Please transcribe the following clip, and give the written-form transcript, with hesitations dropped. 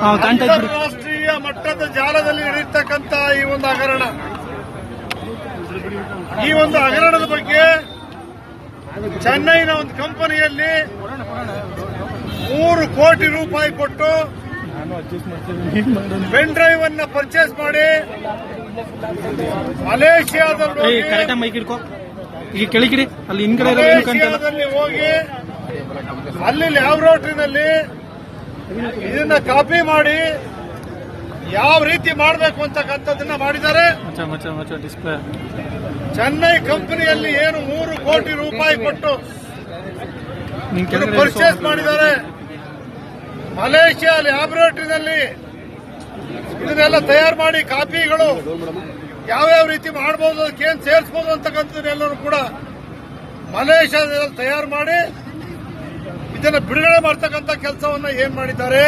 ಅಂತಾರಾಷ್ಟ್ರೀಯ ಮಟ್ಟದ ಜಾಲದಲ್ಲಿ ನಡೆಯತಕ್ಕಂತ ಈ ಒಂದು ಹಗರಣ, ಈ ಒಂದು ಹಗರಣದ ಬಗ್ಗೆ ಚೆನ್ನೈನ ಒಂದು ಕಂಪನಿಯಲ್ಲಿ 3 ಕೋಟಿ ರೂಪಾಯಿ ಕೊಟ್ಟು ಪೆನ್ ಡ್ರೈವ್ ಅನ್ನ ಪರ್ಚೇಸ್ ಮಾಡಿ ಮಲೇಷಿಯಾದಲ್ಲಿ ಹೋಗಿ ಅಲ್ಲಿ ಲ್ಯಾಬ್ರೋಟರಿನಲ್ಲಿ ಇದನ್ನ ಕಾಪಿ ಮಾಡಿ ಯಾವ ರೀತಿ ಮಾಡಬೇಕು ಅಂತಕ್ಕಂಥದ್ದನ್ನ ಮಾಡಿದ್ದಾರೆ. ಚೆನ್ನೈ ಕಂಪನಿಯಲ್ಲಿ ಏನು 3 ಕೋಟಿ ರೂಪಾಯಿ ಕೊಟ್ಟು ಪರ್ಚೇಸ್ ಮಾಡಿದ್ದಾರೆ, ಮಲೇಷಿಯಾ ಲ್ಯಾಬ್ರೋಟರಿನಲ್ಲಿ ಇದನ್ನೆಲ್ಲ ತಯಾರು ಮಾಡಿ ಕಾಪಿಗಳು ಯಾವ್ಯಾವ ರೀತಿ ಮಾಡಬಹುದು, ಅದಕ್ಕೇನು ಸೇರಿಸಬಹುದು ಅಂತಕ್ಕಂಥದ್ದನ್ನೆಲ್ಲರೂ ಕೂಡ ಮಲೇಷಿಯಾದಲ್ಲಿ ತಯಾರು ಮಾಡಿ ಇದನ್ನು ಬಿಡುಗಡೆ ಮಾಡತಕ್ಕಂಥ ಕೆಲಸವನ್ನ ಏನ್ ಮಾಡಿದ್ದಾರೆ.